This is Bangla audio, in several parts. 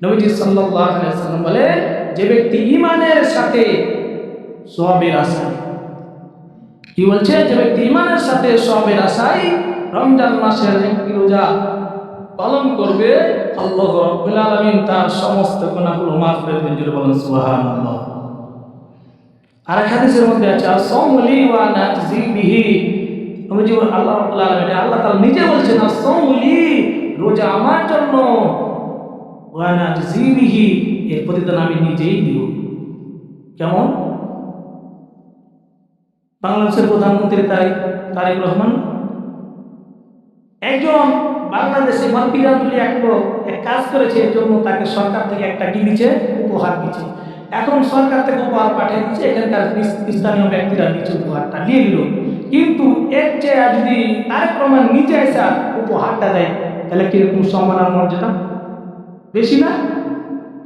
নবীজি সাল্লাল্লাহু আলাইহি ওয়াসাল্লাম বলে, যে ব্যক্তি ঈমানের সাথে সওয়াবের আশায়, কি বলছে, যে ব্যক্তি ঈমানের সাথে সওয়াবের আশায় রমজান মাসের একটি রোজা পালন করবে, আল্লাহ রাব্বুল আলামিন তার সমস্ত গুনাহগুলো মাফ করে দেবেন। জোরে বলেন সুবহানাল্লাহ। আর হাদিসের মধ্যে আছে, আস-সাওমু লি ওয়া আনা আজজি বিহি। নবীজি আল্লাহ রাব্বুল আলামিন, আল্লাহ তাআলা নিজে বলছেন, আস-সাওমু লি, রোজা আমার জন্য, ওয়া আনা আজজি বিহি, এর প্রতিদান আমি নিজেই দিব। কেমন? বাংলাদেশের প্রধানমন্ত্রী তারেক রহমান একজন বাংলাদেশে মানপিরাতুলি এক কাজ করেছে, এর জন্য তাকে সরকার থেকে একটা কি দিচ্ছে, উপহার দিচ্ছে। এখন সরকার থেকে উপহার পাঠিয়ে দিচ্ছে, এখানকার স্থানীয় ব্যক্তিরা দিচ্ছে, উপহারটা নিয়ে নিল। কিন্তু এর চেয়ে যদি তারেক রহমান নিচে এসে উপহারটা দেয়, তাহলে কিরকম সম্মান আর মর্যাদা? বেশি না?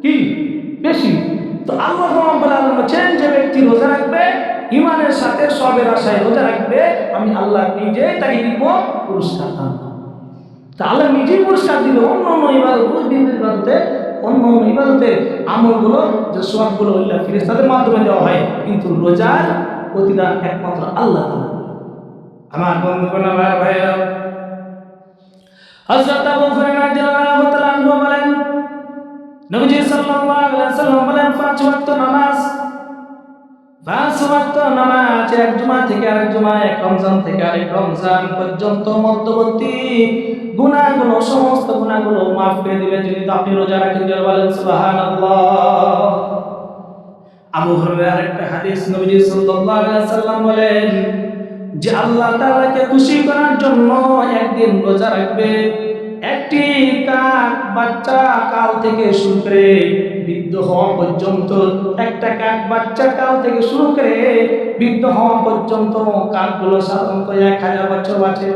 কি বেশি? তো আল্লাহ রাব্বুল আলামিন বলেন, যে ব্যক্তি রোজা রাখবে, ঈমানের সাথে সওয়াবের আশায় রোজা রাখবে, আমি আল্লাহ নিজে তাকে দিব পুরস্কার দান। তা আল্লাহ নিজেই পুরস্কার দিবে। অন্য ইবাদতের আমলগুলো, যে সওয়াবগুলো আল্লাহ ফেরেশতাদের মাধ্যমে দেওয়া হয়, কিন্তু রোজার প্রতিদান একমাত্র আল্লাহ তাআলা। আমার বন্ধুগণ, আমার ভাইরা, হযরত আবু হুরায়রা রাদিয়াল্লাহু তাআলা আনহু বলেন, নবীজি সাল্লাল্লাহু আলাইহি ওয়াসাল্লাম বলেন, পাঁচ ওয়াক্ত নামাজ এক জুমা থেকে আরেক জুমা, এক রমজান থেকে আরেক রমজান পর্যন্ত মধ্যবর্তী গুনাহগুলো, সমস্ত গুনাহগুলো মাফ করে দিবে যদি আপনি রোজা রাখেন। জোরে বলেন সুবহানাল্লাহ। আবু হুরায়রা আরেকটা হাদিস, নবীজি সাল্লাল্লাহু আলাইহি ওয়াসাল্লাম বলেন যে আল্লাহ তাআলাকে খুশি করার জন্য একদিন রোজা রাখবে, একটি কাক বাচ্চা কাল থেকে শুরু করে বৃদ্ধ হওয়া পর্যন্ত, একটা কাক বাচ্চা কাল থেকে শুরু করে বৃদ্ধ হওয়া পর্যন্ত, কাকগুলো সাধারণত 1000 বছর বাঁচে,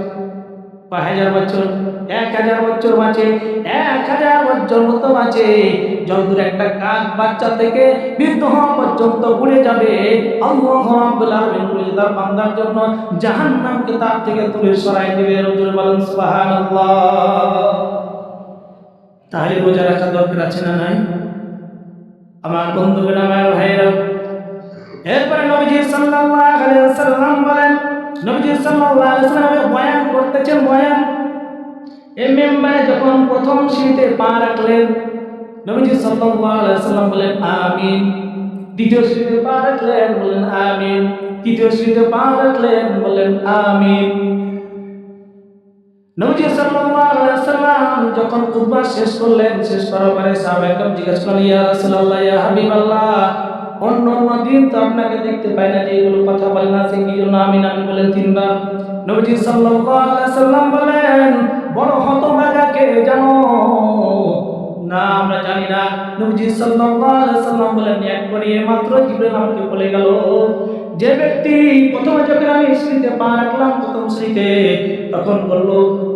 1000 বছর, 1000 বছর বাঁচে, 1000 বছর মতো বাঁচে। যতদূর একটা কাক বাচ্চা থেকে বৃদ্ধ হওয়া পর্যন্ত ঘুরে যাবে, আল্লাহ রাব্বুল আলামিন তার বান্দার জন্য জাহান্নামকে তার থেকে তুলে সরাই দিবে। জোরে বলেন সুবহানাল্লাহ। তাহলে রোজা রাখা দরকার আছে না নাই? আমার বন্ধুগণ, আমার ভাইরা, এরপরে নবীজি সাল্লাল্লাহু আলাইহি ওয়াসাল্লাম বলেন, নবীজি সাল্লাল্লাহু আলাইহি ওয়াসাল্লাম বয়ান করতেছেন, বয়ান এই মিম্বারে যখন প্রথম সিঁড়িতে পা রাখলেন, নবীজি সাল্লাল্লাহু আলাইহি ওয়াসাল্লাম বলেন আমিন। দ্বিতীয় সিঁড়িতে পা রাখলেন, বলেন আমিন। তৃতীয় সিঁড়িতে পা রাখলেন, বলেন আমিন। নবীজি সাল্লাল্লাহু আলাইহি ওয়াসাল্লাম যখন খুতবা শেষ করলেন, শেষ করার পরে সাহাবায়ে কেরাম জিজ্ঞেস করলেন, ইয়া রাসূলুল্লাহ, ইয়া হাবিবাল্লাহ, অন্য দিন তো আপনাকে দেখতে পাই না যে এগুলো কথা বলেন না, সে কি জন্য আমিন আমিন বলেন 3 বার? নবীজি সাল্লাল্লাহু আলাইহি ওয়াসাল্লাম বলেন, বড় হতভাগা কে জানো? না, আমরা জানি না। নবীজি সাল্লাল্লাহু আলাইহি ওয়াসাল্লাম বলেন, এক করে মাত্র জিবরাইল আমাকে বলে গেল, যে ব্যক্তি প্রথমে যখন আমি সিঁড়িতে পা রাখলাম, প্রথম সিঁড়িতে, তখন বলল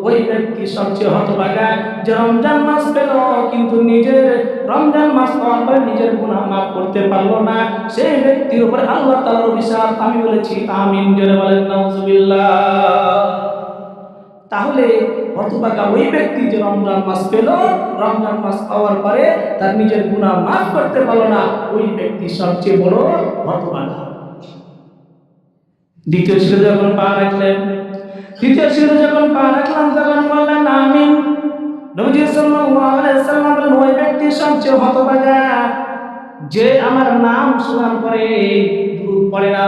ওই ব্যক্তি সবচেয়ে হতভাগা, যে রমজান মাস পেল কিন্তু নিজের রমজান মাস পাওয়ার পরে নিজের গুনাহ মাফ করতে পারলো না, সেই ব্যক্তির উপরে আল্লাহ তাআলার অভিশাপ। আমি বলেছি আমিন। জোরে বলেন নাউজুবিল্লাহ। তাহলে হতভাগা ওই ব্যক্তি যে রমজান মাস পেল, রমজান মাস পাওয়ার পরে তার নিজের গুনাহ মাফ করতে পারলো না, ওই ব্যক্তি সবচেয়ে বড় হতভাগা। দ্বিতীয় সিঁড়িতে যখন পা রাখলেন, তখন বললেন আমিন। নবীজি সাল্লাল্লাহু আলাইহি ওয়াসাল্লাম বলেন, ওই ব্যক্তি সবচেয়ে হতভাগা যে আমার নাম শোনার পরে দুরূদ পড়ে না।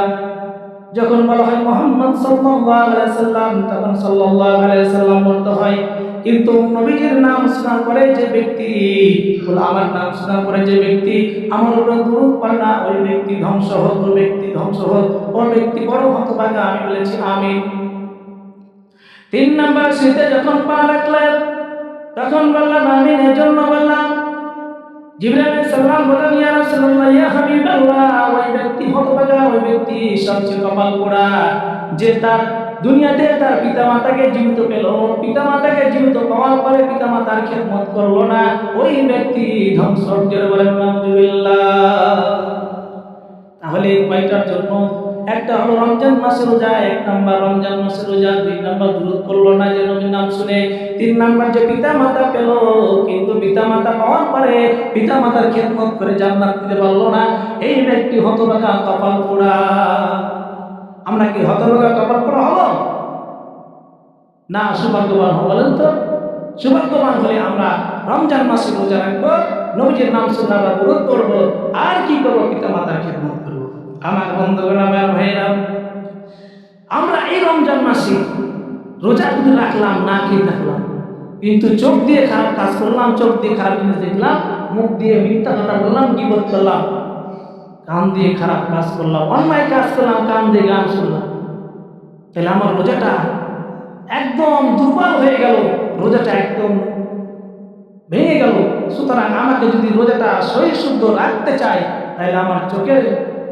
যখন বলা হয় মুহাম্মদ সাল্লাল্লাহু আলাইহি ওয়াসাল্লাম, তখন সাল্লাল্লাহু আলাইহি ওয়াসাল্লাম বলতে হয়, কিন্তু নবীজির নাম শোনার পরে যে ব্যক্তি, আমার নাম শোনার পরে যে ব্যক্তি আমার উপর দুরূদ পড়ে না, ওই ব্যক্তি ধ্বংস হোক, ওই ব্যক্তি ধ্বংস হোক, ওই ব্যক্তি বড় হতভাগা। আমি বলেছি আমিন। 3 নম্বর সিঁড়িতে যখন পা রাখলেন, তখন বললাম আমিন। এর জন্য বললাম, জিবরাইল আলাইহিস সালাম বলেন, ইয়া রাসূলুল্লাহ, ইয়া হাবিবাল্লাহ, ওই ব্যক্তি হতভাগা, ওই ব্যক্তি সবচেয়ে কপাল পোড়া যে তার দুনিয়াতে তার পিতামাতাকে জীবিত পেল, পিতামাতাকে জীবিত পাওয়ার পরে পিতামাতার খেদমত করলো না, ওই ব্যক্তি ধ্বংস। জোরে বলেন নাউজুবিল্লাহ। তাহলে কয়টার জন্য? একটা হলো রমজান মাসের রোজা, 1 নাম্বার রমজান মাসের রোজা, 2 নাম্বার দুরূদ পড়লো না যে নবীর নাম শুনে, 3 নাম্বার যে পিতা মাতা পেল কিন্তু পিতা মাতা পাওয়ার পরে পিতা মাতার খেদমত করে জান্নাত দিতে পারলো না, এই ব্যক্তি হতভাগা কপাল পোড়া। আমরা কি হতভাগা কপাল পোড়া হবো না সৌভাগ্যবান হবো বলেন তো? সৌভাগ্যবান হলে আমরা রমজান মাসে রোজা রাখবো, নবীজির নাম শুনে আমরা দুরূদ পড়বো, আর কি করবো? পিতা মাতার খেদমত করবো। আমার বন্ধুগণ, আমার ভাইরা, আমরা এই রমজান মাসে রোজা যদি রাখলাম, না খেয়ে থাকলাম, কিন্তু চোখ দিয়ে খারাপ কাজ করলাম, চোখ দিয়ে খারাপ জিনিস দেখলাম, মুখ দিয়ে মিথ্যা কথা বললাম, গীবত করলাম, কান দিয়ে খারাপ কাজ করলাম, অন্যায় কাজ করলাম, কান দিয়ে গান শুনলাম, তাহলে আমার রোজাটা একদম দুর্বল হয়ে গেল, রোজাটা একদম ভেঙে গেল। সুতরাং আমাকে যদি রোজাটা সহি শুদ্ধ রাখতে চাই, তাহলে আমার চোখের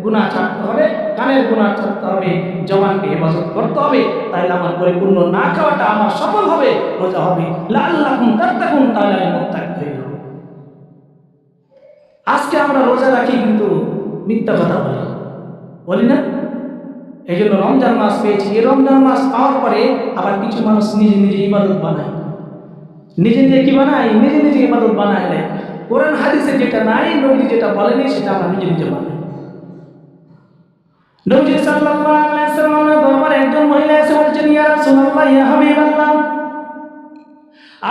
গুনাহ ছাড়তে হবে, কানের গুনাহ ছাড়তে হবে, জবানকে হেফাজত করতে হবে, তাহলে আমার পরিপূর্ণ না খাওয়াটা আমার সফল হবে, রোজা হবে। লাআল্লাকুম তাত্তাকুন, তাহলে আমি মুত্তাকি হয়ে যাব। আজকে আমরা রোজা রাখি কিন্তু মিথ্যা কথা বলি না? এই জন্য রমজান মাস পেয়েছি, এই রমজান মাস পাওয়ার পরে আবার কিছু মানুষ নিজে নিজে ইবাদত বানায়। নিজে নিজে কি বানায়? নিজে নিজে ইবাদত বানায় নেয়। কোরআন হাদিসে যেটা নাই, নবী যেটা বলেনি, সেটা আমরা নিজে নিজে বানাই। নবী সাল্লাল্লাহু আলাইহি ওয়াসাল্লামের দরবারে একজন মহিলা এসে বলছেন, ইয়া রাসূলুল্লাহ, ইয়া হাবিবাল্লাহ,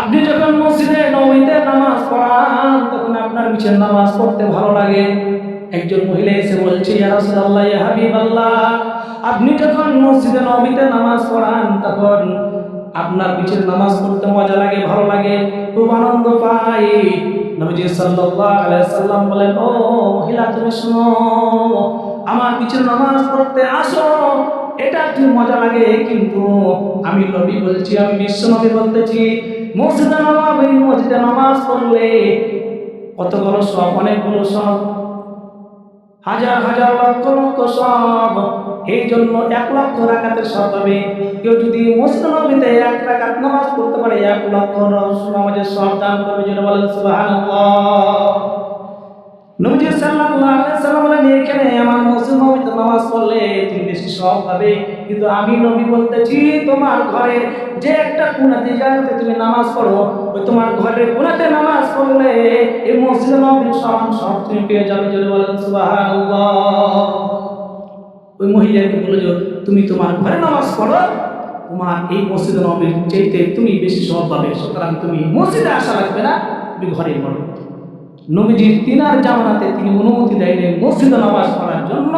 আপনি যখন মসজিদে নববীতে নামাজ পড়ান তখন আপনার পিছনে নামাজ পড়তে ভালো লাগে। একজন মহিলা এসে বলছে, ইয়া রাসূলুল্লাহ, ইয়া হাবিবাল্লাহ, আপনি যখন মসজিদে নববীতে নামাজ পড়ান তখন আপনার পিছনে নামাজ পড়তে মজা লাগে, ভালো লাগে, খুব আনন্দ পাই। নবীজি সাল্লাল্লাহু আলাইহি ওয়াসাল্লাম বলেন, ও মহিলা, তুমি শুনো, আমার পিছনে নামাজ পড়তে আসো, এটা কি মজা লাগে, কিন্তু আমি নবী বলছি, আমি বিশ্ব নবী বলতেছি, মসজিদে নামাজ পড়লে কতগুলো সব, অনেকগুলো সব, হাজার হাজার লক্ষ লক্ষ সব। এই জন্য 1 লক্ষ রাকাতের সব হবে। কেউ যদি মসজিদে নববীতে 1 রাকাত নামাজ পড়তে পারে, 1 লক্ষ নামাজের সব দান করবে। যেটা বলেন সুবহানাল্লাহ। নবী সাল্লাল্লাহু আলাইহি ওয়াসাল্লাম বলেন, এখানে আমার মসজিদে নববীতে নামাজ পড়লে তুমি বেশি সওয়াব পাবে, কিন্তু আমি নবী বলতেছি, তোমার ঘরে যে একটা কোণাতে জায়গাতে তুমি নামাজ পড়ো, ওই তোমার ঘরের কোণাতে নামাজ পড়লে এই মসজিদে নববীর সমান সব তুমি পেয়ে যাবে। যেটা বলেন সুবহানাল্লাহ। ওই মহিলাকে বলে যে, তুমি তোমার ঘরে নামাজ পড়ো, তোমার এই মসজিদে নববীর চাইতে তুমি বেশি সওয়াব পাবে, সুতরাং তুমি মসজিদে আসা লাগবে না, তুমি ঘরেই পড়ো। নবীজির তিনার জামানাতে তিনি অনুমতি দেয়নি মসজিদে নামাজ পড়ার জন্য,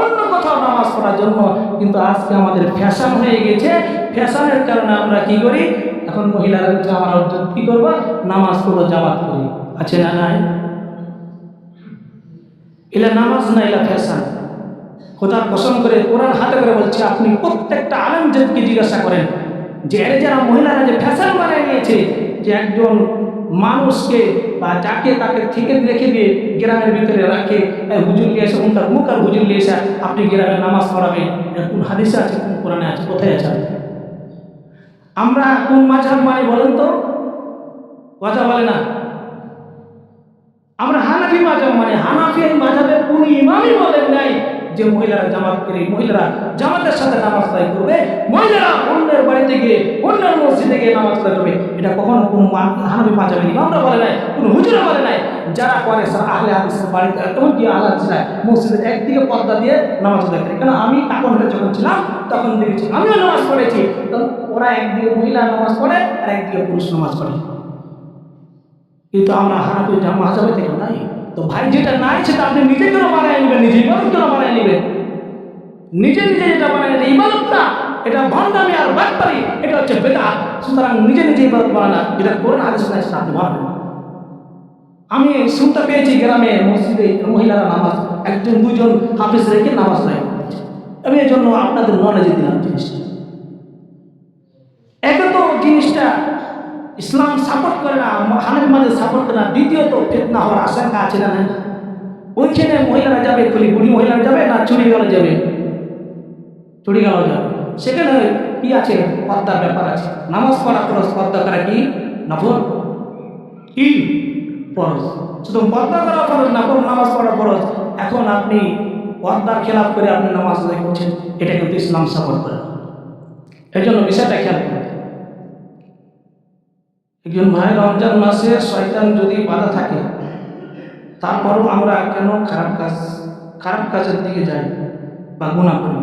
অন্য কোথাও নামাজ পড়ার জন্য। কিন্তু আজকে আমাদের ফ্যাশন হয়ে গেছে, ফ্যাশনের কারণে আমরা কি করি, এখন মহিলারা বলছে আমরা কি করবো, নামাজ পড়বো, জামাত করি। আছে না? নাই। এলা নামাজ না, এলা ফ্যাশন। খোদার কসম করে, কোরআন হাতে করে বলছে, আপনি প্রত্যেকটা আলেমদেরকে জিজ্ঞাসা করেন যে যারা মহিলারা যে ফ্যাশন বানিয়ে নিয়েছে, যে একজন মানুষকে বা যাকে তাকে থেকে রেখে দিয়ে গ্রামের ভিতরে রাখে, হুজুর নিয়ে এসে উনকার মুখ আর হুজুর নিয়ে এসে আপনি গ্রামে নামাজ পড়াবেন, কোন হাদিসে আছে, কোন কোরআনে আছে, কোথায় আছে? আমরা কোন মাযহাব মানি বলেন তো? কথা বলে না। আমরা হানাফি মাযহাব মানি। হানাফি মাযহাবের কোন ইমামই বলেন নাই যে মহিলারা জামাত করে, মহিলারা জামাতের সাথে নামাজ আদায় করবে, মহিলারা অন্যের বাড়িতে গিয়ে, অন্যের মসজিদে গিয়ে নামাজ আদায় করবে। এটা কখনো কোন হানাফি মাযহাবের ইমামরা বলে নাই, কোন হুজুরা বলে নাই। যারা করে আহলে হাদিসের বাড়িতে, তখন কি আহলে হাদিসরা মসজিদের একদিকে পর্দা দিয়ে নামাজ আদায় করে। কেন, আমি কাপড়ে যখন ছিলাম তখন দেখেছি, আমিও নামাজ পড়েছি, তখন ওরা একদিকে মহিলা নামাজ পড়ে আর একদিকে পুরুষ নামাজ পড়ে। কিন্তু আমরা হানাফি মাযহাবে থেকে নাই। তো ভাই, যেটা নাই সেটা আপনি নিজে কেন বানায় নেবেন, নিজে ইবাদত কেন বানায় নেবেন? নিজে নিজে যেটা বানায়, এটা ইবাদত না, এটা ভণ্ডামি আর বাটপারি, এটা হচ্ছে বেদাত। সুতরাং নিজে নিজে ইবাদত বানানা, যেটা কোরআন হাদিসে নাই সেটা আপনি বানাবেন। আমি শুনতে পেয়েছি গ্রামে মসজিদে মহিলারা নামাজ 1-2 হাফিজ রেখে নামাজ আদায় করছে। আমি এই জন্য আপনাদের নলেজে দিলাম জিনিসটা। একে তো জিনিসটা ইসলাম সাপোর্ট করে না, হানাফি মাযহাব সাপোর্ট করে না। দ্বিতীয়ত ফিতনা হওয়ার আশঙ্কা আছে না? ওইখানে মহিলারা যাবে, খুলি বুড়ি মহিলারা যাবে না চুরি গেলে যাবে? চুরি গেল যাবে। সেখানে কি আছে, পর্দার ব্যাপার আছে। নামাজ পড়া ফরজ, পর্দা করা কি নফল, কি ফরজ। শুধু পর্দা করা ফরজ, নামাজ পড়া ফরজ। এখন আপনি পর্দার খেলাপ করে আপনি নামাজ আদায় করছেন, এটা কিন্তু ইসলাম সাপোর্ট করে। এই জন্য বিষয়টা খেয়াল করুন। একজন ভাই, রমজান মাসে শয়তান যদি বাধা থাকে, তারপরও আমরা কেন খারাপ কাজের দিকে যাই বা গুনাহ করি?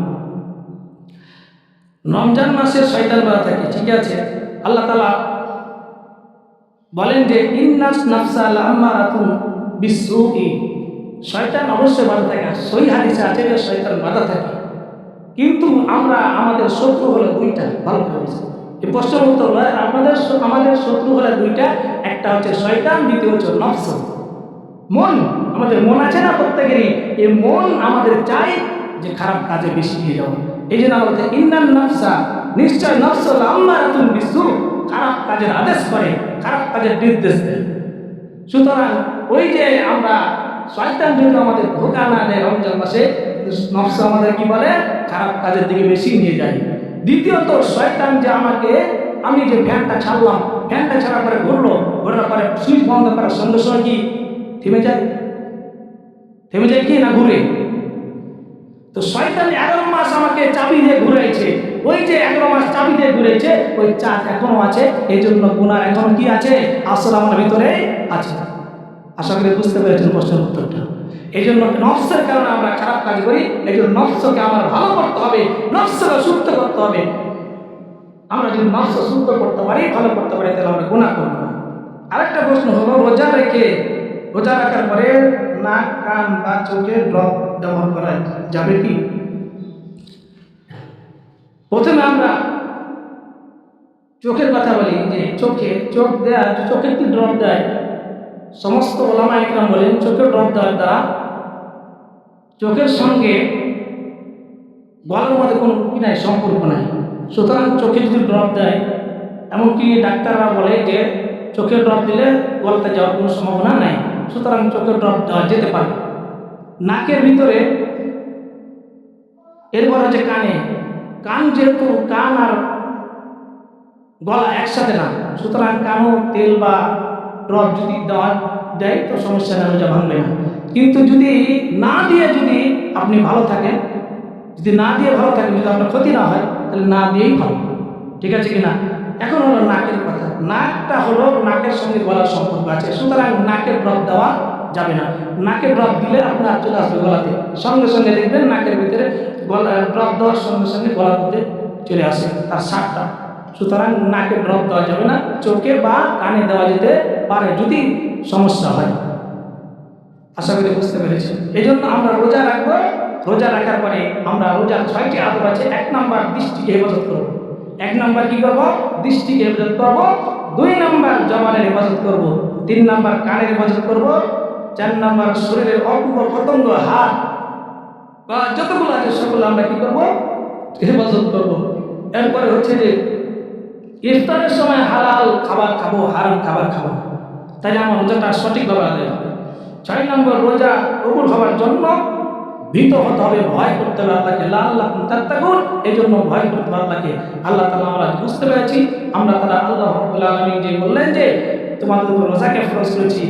রমজান মাসে শয়তান বাধা থাকে, ঠিক আছে, আল্লাহ তাআলা বলেন যে ইন্নাস নাফসা লাম্মারাতুন বিসসুই, শয়তান অবশ্যই বাধা থাকে। সহিহ হাদিসে আছে যে শয়তান বাধা থাকে, কিন্তু আমরা আমাদের শত্রু হলো দুইটা। ভালো করে বুঝুন এই প্রশ্নের উত্তর হলো আমাদের শত্রু হলো দুইটা, একটা হচ্ছে শয়তান, দ্বিতীয় হচ্ছে নফস, মন। আমাদের মন আছে না প্রত্যেকেরই, এই মন আমাদের চাই যে খারাপ কাজে বেশি দিয়ে যাও। এই জন্য আমরা বলতে ইন্নান নাফসা, নিশ্চয় নফস লাম্মারাতুন বিসসু, খারাপ কাজের আদেশ করে, খারাপ কাজের নির্দেশ দেয়। সুতরাং ওই যে আমরা শয়তান যদি আমাদের ধোঁকা না দেয় রমজান মাসে, নফস আমাদের কি বলে, খারাপ কাজের দিকে বেশি নিয়ে যায়। দ্বিতীয়ত শয়তান যে আমি যে ফ্যানটা ছাড়লাম, ফ্যানটা ছাড়ার পরে ঘোরার পরে সুইচ বন্ধ করার সঙ্গে সঙ্গে কি থেমে যায় কি না ঘুরে? তো শয়তান 11 মাস আমাকে চাবি দিয়ে ঘুরাইছে, ওই যে 11 মাস চাবি দিয়ে ঘুরেছে, ওই চাপ এখনো আছে। এই জন্য গুনাহ এখন কি আছে, আসল আমার ভিতরে আছে। আশা করি বুঝতে পেরেছেন প্রশ্নের উত্তরটা। এই জন্য নফসের কারণে আমরা খারাপ কাজ করি। এই জন্য নফসকে আমার ভালো করতে হবে, নফসকে শুদ্ধ করতে হবে। আমরা যদি নফস শুদ্ধ করতে পারি, ভালো করতে পারি, তাহলে আমরা গুনাহ করব না। আরেকটা প্রশ্ন হলো, রোজা রাখার পরে নাক, কান বা চোখে ড্রপ ব্যবহার করা যাবে কি? প্রথমে আমরা চোখের কথা বলি যে চোখে কি ড্রপ দেয়? সমস্ত ওলামা ইকরাম বলেন চোখে ড্রপ দেওয়ার দ্বারা চোখের সঙ্গে গলার মধ্যে কোনো কি নাই, সম্পর্ক নাই। সুতরাং চোখে যদি ড্রপ দেয়, এমনকি ডাক্তাররা বলে যে চোখে ড্রপ দিলে গলাতে যাওয়ার কোনো সম্ভাবনা নাই। সুতরাং চোখে ড্রপ দেওয়া যেতে পারে। নাকের ভিতরে, এরপর হচ্ছে কান, যেহেতু কান আর গলা একসাথে না, সুতরাং কানও তেল বা ড্রপ যদি দেয় তো সমস্যা নেই, রোজা ভাঙবে না। কিন্তু যদি না দিয়ে যদি আপনি ভালো থাকেন, যদি আপনার ক্ষতি না হয়, তাহলে না দিয়েই ভালো, ঠিক আছে কিনা? এখন হলো নাকের কথা। নাকটা হলো, নাকের সঙ্গে গলার সম্পর্ক আছে, সুতরাং নাকের ড্রপ দেওয়া যাবে না। নাকের ড্রপ দিলে আপনার চলে আসবে গলাতে, সঙ্গে সঙ্গে দেখবেন নাকের ভিতরে ড্রপ দেওয়ার সঙ্গে সঙ্গে গলার মধ্যে চলে আসে তার শ্বাসটা। সুতরাং নাকে ড্রপ দেওয়া যাবে না, চোখে বা কানে দেওয়া যেতে পারে যদি সমস্যা হয়। আশা করি বুঝতে পেরেছি। এই জন্য আমরা রোজা রাখবো। রোজা রাখার পরে আমরা রোজার 6টি আদব আছে। 1 নাম্বার দৃষ্টিকে হেফাজত করবো। 1 নাম্বার কি করবো? দৃষ্টিকে হেফাজত করবো। 2 নাম্বার জবানের হেফাজত করবো। 3 নাম্বার কানের হেফাজত করবো। 4 নাম্বার শরীরের অঙ্গ প্রত্যঙ্গ, হাত বা যতগুলো আছে সেগুলো আমরা কি করবো? হেফাজত করবো। এরপরে হচ্ছে যে ইফতারের সময় হালাল খাবার খাবো, হারাম খাবার খাবো, তাইলে আমার রোজাটা সঠিকভাবে আদায় হবে। 6 নম্বর, রোজা কবুল হওয়ার জন্য ভীত হতে হবে, ভয় করতে হবে আল্লাহকে। লাআল্লাকুম তাত্তাকুন, এই জন্য ভয় করতে হবে আল্লাহকে। আল্লাহ তাআলা আমরা বুঝতে পেরেছি, আমরা তারা আল্লাহ রাব্বুল আলামিন যে বললেন যে তোমাদের উপর রোজাকে ফরজ করেছি।